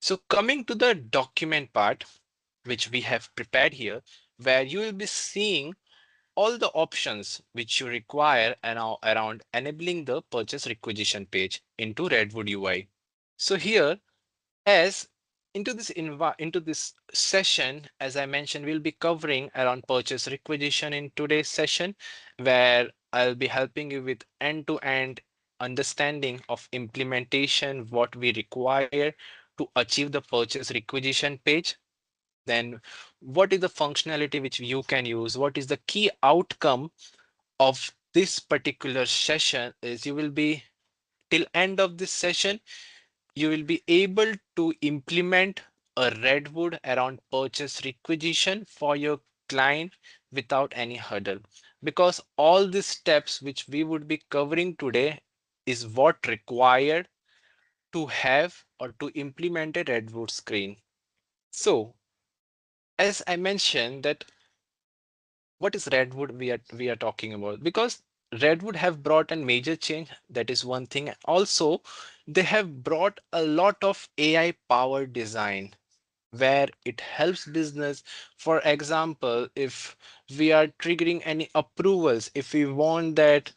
So coming to the document part, which we have prepared here, where you will be seeing all the options which you require around enabling the purchase requisition page into Redwood UI. So here, as into this session, as I mentioned, we'll be covering around purchase requisition in today's session, where I'll be helping you with end-to-end understanding of implementation, what we require to achieve the purchase requisition page. Then what is the functionality which you can use? What is the key outcome of this particular session is you will be till end of this session, you will be able to implement a Redwood around purchase requisition for your client without any hurdle. Because all these steps which we would be covering today is what required to have or to implement a Redwood screen. So as I mentioned that what is Redwood we are talking about, because Redwood have brought a major change. That is one thing. Also, they have brought a lot of AI powered design where it helps business. For example, if we are triggering any approvals, if we want that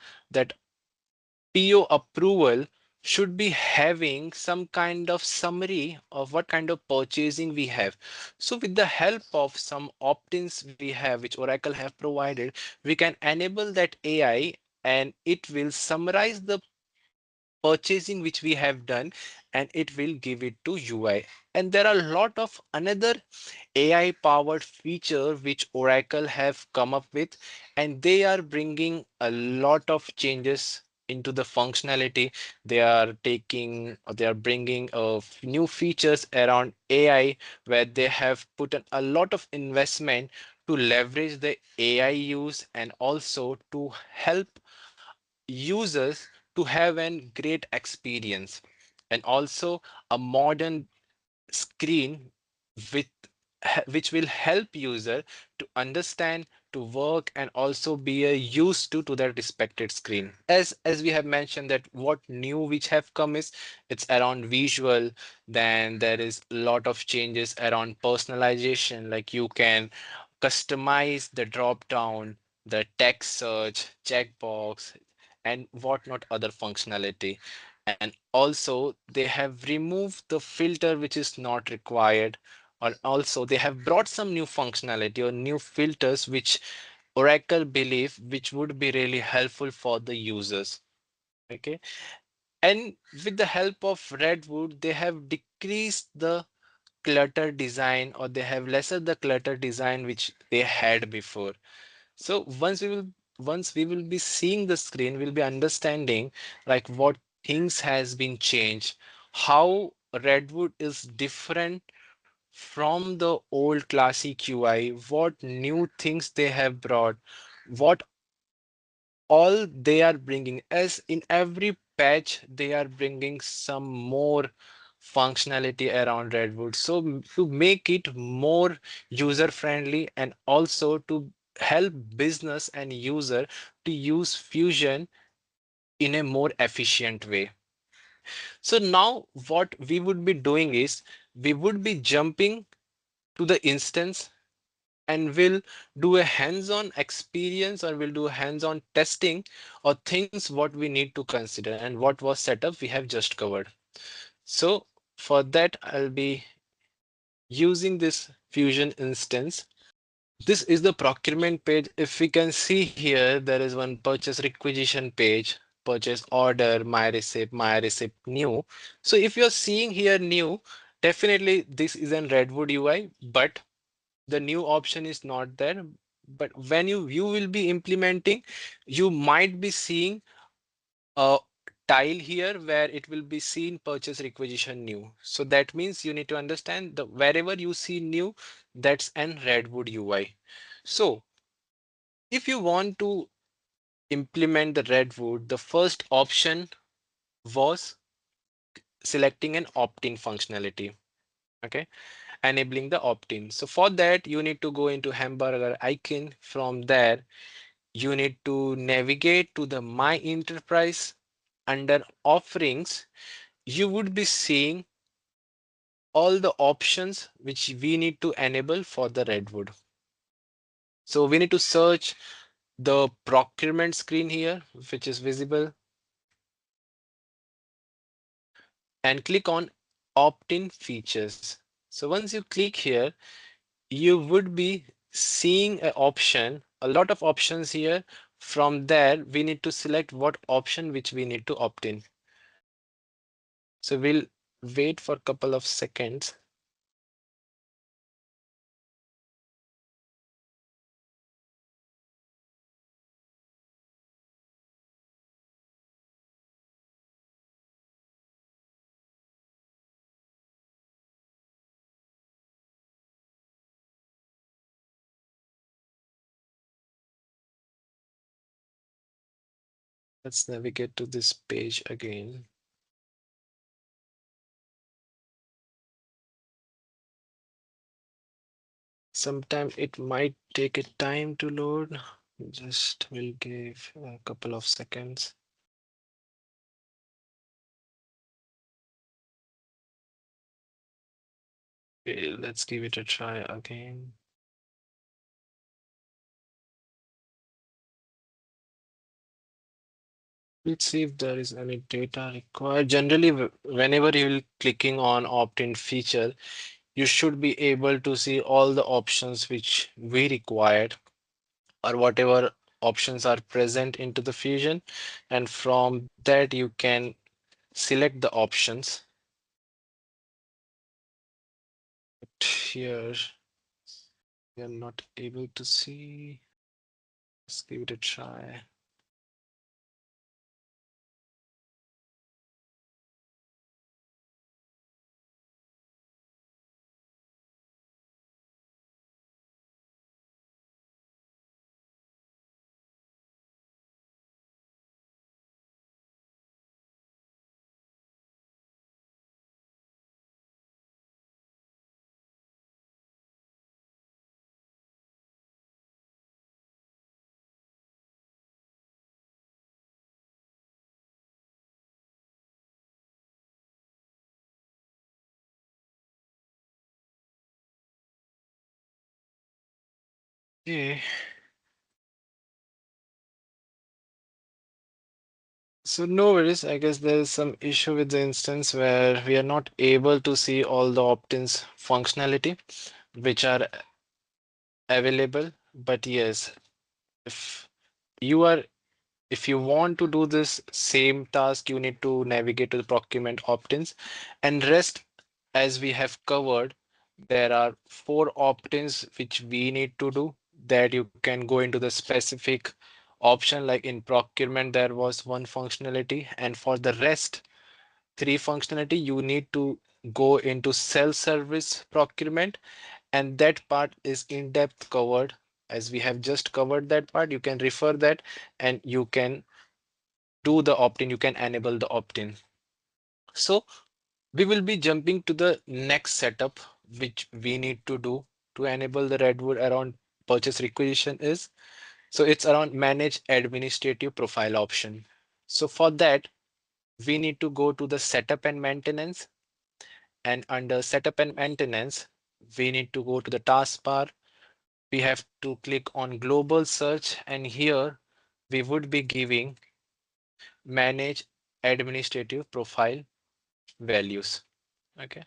PO approval should be having some kind of summary of what kind of purchasing we have. So with the help of some opt-ins we have, which Oracle have provided, we can enable that AI and it will summarize the purchasing which we have done and it will give it to UI. And there are a lot of another AI powered feature which Oracle have come up with, and they are bringing a lot of changes into the functionality. They are bringing new features around AI where they have put a lot of investment to leverage the AI use and also to help users to have a great experience, and also a modern screen with which will help user to understand, to work, and also be used to their respected screen. As we have mentioned that what new which have come is it's around visual. Then there is a lot of changes around personalization, like you can customize the drop down, the text search checkbox, and whatnot other functionality. And also they have removed the filter which is not required, or also they have brought some new functionality or new filters which Oracle believe which would be really helpful for the users. Okay, and with the help of Redwood they have decreased the clutter design, or they have lesser the clutter design which they had before. So once we will be seeing the screen, we'll be understanding like what things has been changed, how Redwood is different from the old classic UI, what new things they have brought, what all they are bringing. As in every patch, they are bringing some more functionality around Redwood. So to make it more user friendly and also to help business and user to use Fusion in a more efficient way. So now what we would be doing is we would be jumping to the instance and we'll do a hands-on experience, or we'll do hands-on testing or things what we need to consider and what was set up we have just covered. So for that, I'll be using this Fusion instance. This is the procurement page. If we can see here, there is one purchase requisition page, purchase order, my receipt new. So if you're seeing here new, definitely this is in Redwood UI, but the new option is not there. But when you will be implementing, you might be seeing a tile here where it will be seen purchase requisition new. So that means you need to understand the wherever you see new, that's an Redwood UI. So if you want to implement the Redwood, the first option was selecting an opt-in functionality. Okay, enabling the opt-in. So for that, you need to go into hamburger icon. From there, you need to navigate to the My Enterprise. Under offerings, you would be seeing all the options which we need to enable for the Redwood. So we need to search the procurement screen here, which is visible, and click on opt-in features. So once you click here, you would be seeing an option, a lot of options here. From there, we need to select what option which we need to opt in. So we'll wait for a couple of seconds. Let's navigate to this page again. Sometimes it might take a time to load. Just will give a couple of seconds. Okay, let's give it a try again. Let's see if there is any data required. Generally, whenever you're clicking on opt-in feature, you should be able to see all the options which we required, or whatever options are present into the fusion, and from that you can select the options. But here we are not able to see. Let's give it a try. Okay. So no worries, I guess there's some issue with the instance where we are not able to see all the opt-ins functionality which are available. But yes, if you are if you want to do this same task, you need to navigate to the procurement opt-ins, and rest, as we have covered, there are 4 opt-ins which we need to do, that you can go into the specific option. Like in procurement, there was 1 functionality, and for the rest 3 functionality, you need to go into self-service procurement, and that part is in depth covered. As we have just covered that part, you can refer that, and you can do the opt-in, you can enable the opt-in. So we will be jumping to the next setup which we need to do to enable the Redwood around purchase requisition is, so it's around manage administrative profile option. So for that, we need to go to the setup and maintenance, and under setup and maintenance, we need to go to the taskbar. We have to click on global search, and here we would be giving manage administrative profile values. Okay,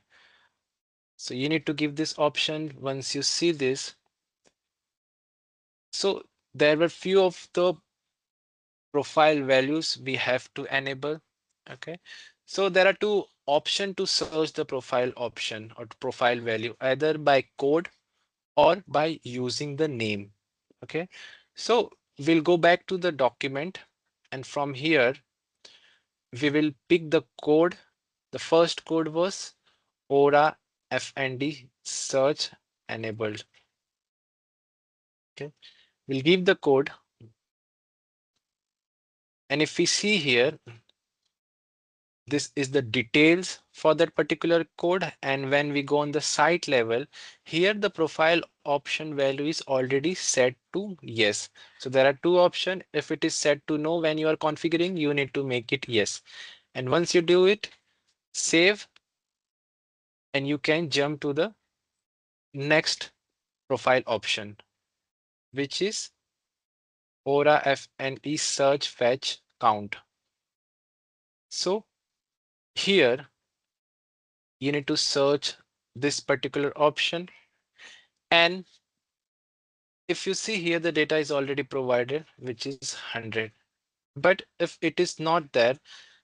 so you need to give this option. Once you see this, so there were few of the profile values we have to enable. Okay, so there are 2 options to search the profile option or profile value, either by code or by using the name. Okay, so we'll go back to the document, and from here we will pick the code. The first code was Aura FND search enabled. Okay, we'll give the code, and if we see here, this is the details for that particular code. And when we go on the site level, here the profile option value is already set to yes. So there are 2 options. If it is set to no when you are configuring, you need to make it yes. And once you do it, save, and you can jump to the next profile option, which is Aura FNE search fetch count. So here you need to search this particular option, and if you see here the data is already provided, which is 100. But if it is not there,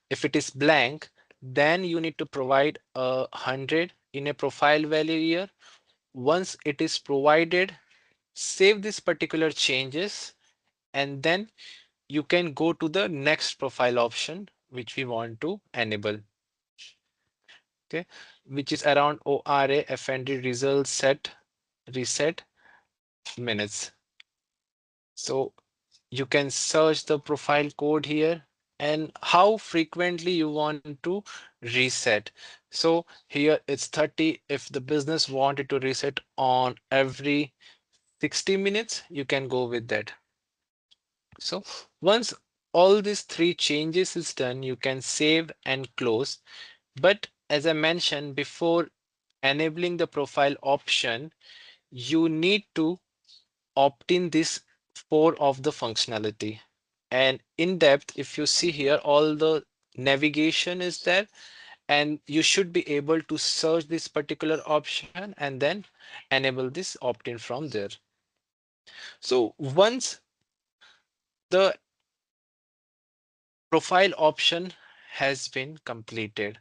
if it is blank, then you need to provide 100 in a profile value here. Once it is provided, save this particular changes, and then you can go to the next profile option which we want to enable. Okay, which is around ORA FND result set reset minutes. So you can search the profile code here and how frequently you want to reset. So here it's 30. If the business wanted to reset on every 60 minutes, you can go with that. So once all these three changes is done, you can save and close. But as I mentioned before, enabling the profile option, you need to opt in this four of the functionality. And in depth, if you see here, all the navigation is there, and you should be able to search this particular option and then enable this opt-in from there. So once the profile option has been completed,